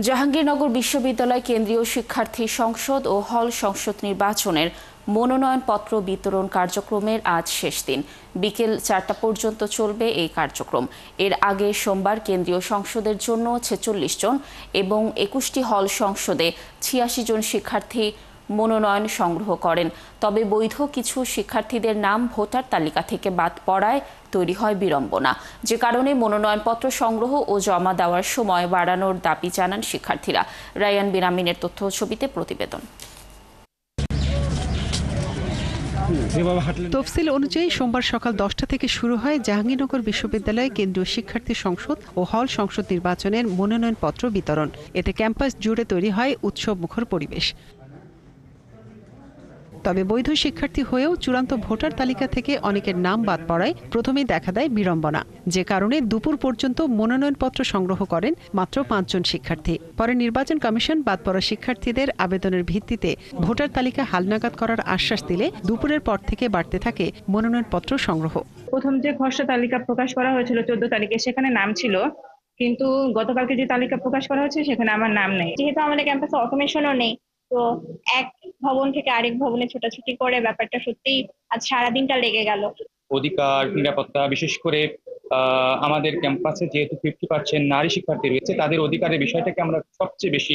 জাহাঙ্গীরনগর বিশ্ববিদ্যালয় কেন্দ্রীয় শিক্ষার্থী সংসদ ও হল সংসদ নির্বাচনের মনোনয়নপত্র বিতরণ কার্যক্রমের আজ শেষ দিন। বিকেল 4টা পর্যন্ত চলবে এই কার্যক্রম। এর আগে সোমবার কেন্দ্রীয় সংসদের জন্য 46 জন এবং 21টি হল সংসদে 86 জন শিক্ষার্থী মনোনয়ন সংগ্রহ করেন। তবে বৈধ কিছু শিক্ষার্থীদের নাম ভোটার তালিকা থেকে বাদ পড়ায় তৈরি হয় বিড়ম্বনা, যে কারণে মনোনয়নপত্র সংগ্রহ ও জমা দেওয়ার সময় বাড়ানোর দাবি জানান শিক্ষার্থীরা। রায়ান বিনামিনের তথ্য ছবিতে প্রতিবেদন। তফসিল অনুযায়ী সোমবার সকাল 10টা থেকে শুরু হয় জাহাঙ্গীরনগর বিশ্ববিদ্যালয় কেন্দ্রীয় শিক্ষার্থী সংসদ ও হল সংসদ নির্বাচনের মনোনয়নপত্র বিতরণ। এতে ক্যাম্পাস জুড়ে তৈরি হয় উৎসবমুখর পরিবেশ। তবে বৈধ শিক্ষার্থী হয়েও চূড়ান্ত ভোটার তালিকা থেকে অনেকের নাম বাদ পড়ায় প্রথমেই দেখা দেয় বিড়ম্বনা, যে কারণে দুপুর পর্যন্ত মনোনয়নপত্র সংগ্রহ করেন মাত্র 5 জন শিক্ষার্থী। পরে নির্বাচন কমিশন বাদ পড়া শিক্ষার্থীদের আবেদনের ভিত্তিতে ভোটার তালিকা হালনাগাদ করার আশ্বাস দিলে দুপুরের পর থেকে বাড়তে থাকে মনোনয়নপত্র সংগ্রহ। প্রথম যে খসড়া তালিকা প্রকাশ করা হয়েছিল 14 তারিখে, সেখানে নাম ছিল, কিন্তু গতকালকে যে তালিকা প্রকাশ করা হয়েছে সেখানে আমার নাম নেই। যেহেতু আমাদের ক্যাম্পাসে অটোমেশনও নেই, তো এক ভবন থেকে আরেক ভবনে ছোটাছুটি করে ব্যাপারটা সত্যিই আজ সারাদিনটা লেগে গেল। অধিকার, নিরাপত্তা, বিশেষ করে আমাদের ক্যাম্পাসে যেহেতু 50% নারী শিক্ষার্থী রয়েছে, তাদের অধিকারের বিষয়টাকে আমরা সবচেয়ে বেশি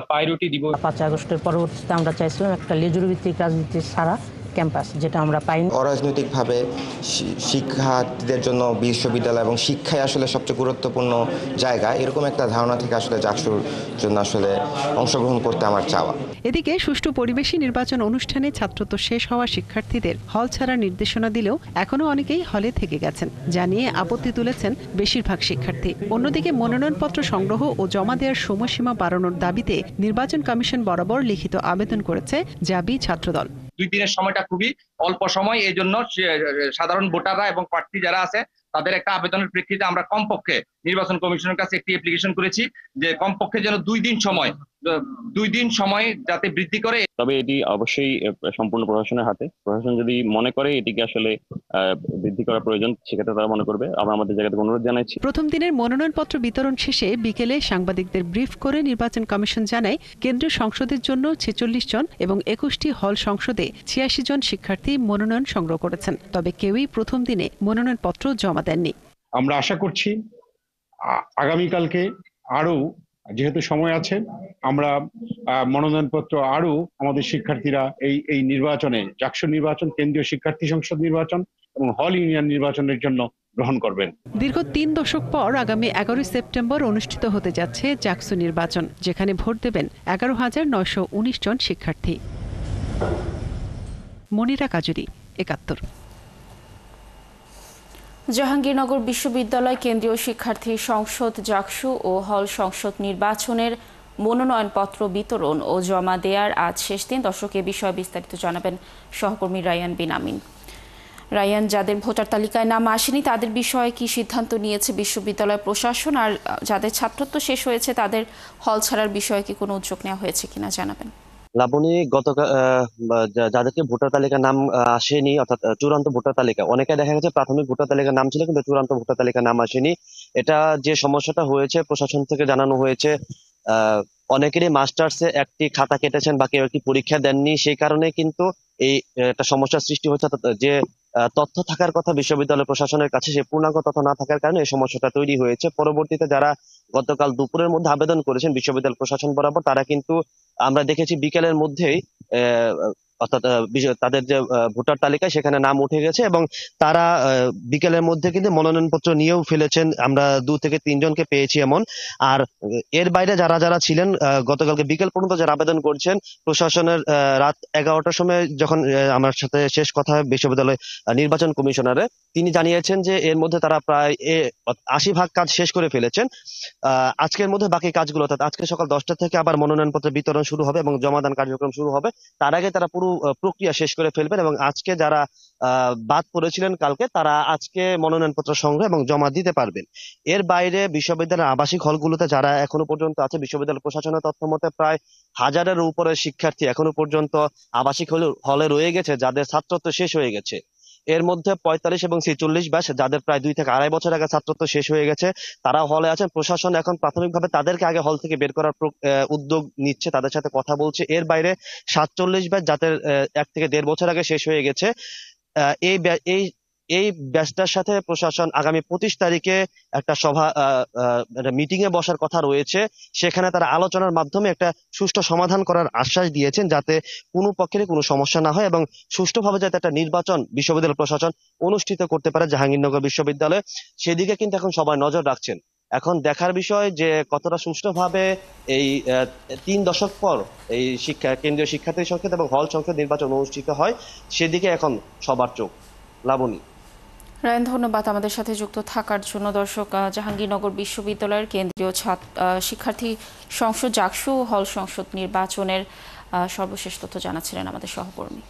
প্রায়োরিটি দিব। 5 আগস্টের পরবর্তীতে আমরা চাইছিলাম একটা লেজুর ভিত্তিক রাজনীতি ছাড়া ক্যাম্পাস, যেটা আমরা পাইনি। অরাজনৈতিকভাবে শিক্ষার্থীদের জন্য বিশ্ববিদ্যালয় এবং শিক্ষাই আসলে সবচেয়ে গুরুত্বপূর্ণ জায়গা, এরকম একটা ধারণা থেকে আসলে জাকসুর জন্য আসলে অংশগ্রহণ করতে আমার চাওয়া। এদিকে সুষ্ঠু পরিবেশে নির্বাচন অনুষ্ঠানে ছাত্রত্ব শেষ হওয়া শিক্ষার্থীদের হল ছাড়ার নির্দেশনা দিলেও এখনো অনেকেই হলে থেকে গেছেন, যা নিয়ে আপত্তি তুলেছেন বেশিরভাগ শিক্ষার্থী। অন্যদিকে মনোনয়নপত্র সংগ্রহ ও জমা দেওয়ার সময়সীমা বাড়ানোর দাবিতে নির্বাচন কমিশন বরাবর লিখিত আবেদন করেছে জাবি ছাত্রদল। 2 দিনের সময়টা খুবই অল্প সময়, এই জন্য সাধারণ ভোটাররা এবং প্রার্থী যারা আছে তাদের একটা আবেদনের প্রেক্ষিতে আমরা কমপক্ষে নির্বাচন কমিশনের কাছে একটি অ্যাপ্লিকেশন করেছি যে কমপক্ষে যেন 2 দিন সময় যাতে বৃদ্ধি করে। তবে এটি অবশ্যই সম্পূর্ণ প্রশাসনের হাতে। প্রশাসন যদি মনে করে এটিকে আসলে বৃদ্ধি করা প্রয়োজন, সেক্ষেত্রে তারা মনে করবে। আমরা আমাদের জায়গা থেকে অনুরোধ জানাচ্ছি। প্রথম দিনের মনোনয়নপত্র বিতরণ শেষে বিকেলে সাংবাদিকদের ব্রিফ করে নির্বাচন কমিশন জানায় কেন্দ্রীয় সংসদের জন্য 46 জন এবং 21টি হল সংসদে 86 জন শিক্ষার্থী মনোনয়ন সংগ্রহ করেছেন। তবে কেউই প্রথম দিনে মনোনয়নপত্র জমা দেননি। আমরা আশা করছি আগামীকালকে আরো, যেহেতু সময় আছে, আমরা মনোনয়নপত্র আরো আমাদের শিক্ষার্থীরা এই নির্বাচনে, জাকসু নির্বাচন, কেন্দ্রীয় শিক্ষার্থী সংসদ নির্বাচন এবং হল ইউনিয়ন নির্বাচনের জন্য গ্রহণ করবেন। দীর্ঘ 3 দশক পর আগামী 11 সেপ্টেম্বর অনুষ্ঠিত হতে যাচ্ছে জাকসু নির্বাচন, যেখানে ভোট দেবেন 11,919 জন শিক্ষার্থী। মনিরা কাজুরি, 71। জাহাঙ্গীরনগর বিশ্ববিদ্যালয় কেন্দ্রীয় শিক্ষার্থী সংসদ জাকসু ও হল সংসদ নির্বাচনের মনোনয়নপত্র বিতরণ ও জমা দেওয়ার আজ শেষ দিন। দর্শক, এ বিষয়ে বিস্তারিত জানাবেন সহকর্মী রায়ান বিনামিন। রায়ান, যাদের ভোটার তালিকায় নাম আসেনি তাদের বিষয়ে কি সিদ্ধান্ত নিয়েছে বিশ্ববিদ্যালয় প্রশাসন, আর যাদের ছাত্রত্ব শেষ হয়েছে তাদের হল ছাড়ার বিষয়ে কি কোনো উদ্যোগ নেওয়া হয়েছে কিনা জানাবেন? লাবণী, গতকাল যাদেরকে ভোটার তালিকার নাম আসেনি, অর্থাৎ চূড়ান্ত ভোটার তালিকা, অনেকে দেখা গেছে প্রাথমিক ভোটার তালিকার নাম ছিল কিন্তু চূড়ান্ত ভোটার তালিকার নাম আসেনি। এটা যে সমস্যাটা হয়েছে প্রশাসন থেকে জানানো হয়েছে, অনেকেরই মাস্টার্সে একটি খাতা কেটেছেন বা কেউ একটি পরীক্ষা দেননি, সেই কারণে কিন্তু এই একটা সমস্যার সৃষ্টি হয়েছে। যে তথ্য থাকার কথা বিশ্ববিদ্যালয় প্রশাসনের কাছে, সে পূর্ণাঙ্গ তথ্য না থাকার কারণে এই সমস্যাটা তৈরি হয়েছে। পরবর্তীতে যারা গতকাল দুপুরের মধ্যে আবেদন করেছেন বিশ্ববিদ্যালয় প্রশাসন বরাবর, তারা কিন্তু আমরা দেখেছি বিকেলের মধ্যেই অর্থাৎ তাদের যে ভোটার তালিকায় সেখানে নাম উঠে গেছে এবং তারা বিকেলের মধ্যে কিন্তু মনোনয়নপত্র নিয়েও ফেলেছেন। আমরা 2 থেকে 3 জনকে পেয়েছি এমন। আর এর বাইরে যারা যারা ছিলেন গতকালকে বিকেল পর্যন্ত যারা আবেদন করছেন, প্রশাসনের রাত 11টার সময় যখন আমার সাথে শেষ কথা হয় বিশ্ববিদ্যালয় নির্বাচন কমিশনারে, তিনি জানিয়েছেন যে এর মধ্যে তারা প্রায় 80% কাজ শেষ করে ফেলেছেন। আজকের মধ্যে বাকি কাজগুলো, অর্থাৎ আজকে সকাল 10টা থেকে আবার মনোনয়নপত্র বিতরণ শুরু হবে এবং জমাদান কার্যক্রম শুরু হবে। তার আগে তারা পুরো প্রক্রিয়া শেষ করে ফেলবেন এবং আজকে যারা বাদ পড়েছিলেন কালকে, তারা আজকে মনোনয়নপত্র সংগ্রহ এবং জমা দিতে পারবেন। এর বাইরে বিশ্ববিদ্যালয়ের আবাসিক হলগুলোতে যারা এখনো পর্যন্ত আছে, বিশ্ববিদ্যালয় প্রশাসনের তথ্য মতে প্রায় 1000-এর উপরে শিক্ষার্থী এখনো পর্যন্ত আবাসিক হলে রয়ে গেছে, যাদের ছাত্রত্ব শেষ হয়ে গেছে। এর মধ্যে 45 এবং 46 ব্যাচ যাদের প্রায় 2 থেকে 2.5 বছর আগে ছাত্রত্ব শেষ হয়ে গেছে, তারা হলে আছেন। প্রশাসন এখন প্রাথমিকভাবে তাদেরকে আগে হল থেকে বের করার উদ্যোগ নিচ্ছে, তাদের সাথে কথা বলছে। এর বাইরে 47 ব্যাচ যাদের 1 থেকে 1.5 বছর আগে শেষ হয়ে গেছে, এই এই ব্যাচটার সাথে প্রশাসন আগামী 25 তারিখে একটা মিটিং এ বসার কথা রয়েছে। সেখানে তারা আলোচনার মাধ্যমে একটা সুষ্ঠু সমাধান করার আশ্বাস দিয়েছেন, যাতে কোনো পক্ষের কোনো সমস্যা না হয় এবং সুষ্ঠুভাবে যাতে একটা নির্বাচন বিশ্ববিদ্যালয় প্রশাসন অনুষ্ঠিত করতে পারে জাহাঙ্গীরনগর বিশ্ববিদ্যালয়ে। সেদিকে কিন্তু এখন সবাই নজর রাখছেন। এখন দেখার বিষয় যে কতটা সুষ্ঠুভাবে এই 3 দশক পর এই কেন্দ্রীয় শিক্ষার্থী সংসদ এবং হল সংসদ নির্বাচন অনুষ্ঠিত হয়, সেদিকে এখন সবার চোখ। লাবণী। রায়ন, ধন্যবাদ আমাদের সাথে যুক্ত থাকার জন্য। দর্শক, জাহাঙ্গীরনগর বিশ্ববিদ্যালয়ের কেন্দ্রীয় শিক্ষার্থী সংসদ জাকসু হল সংসদ নির্বাচনের সর্বশেষ তথ্য জানাচ্ছিলেন আমাদের সহকর্মী।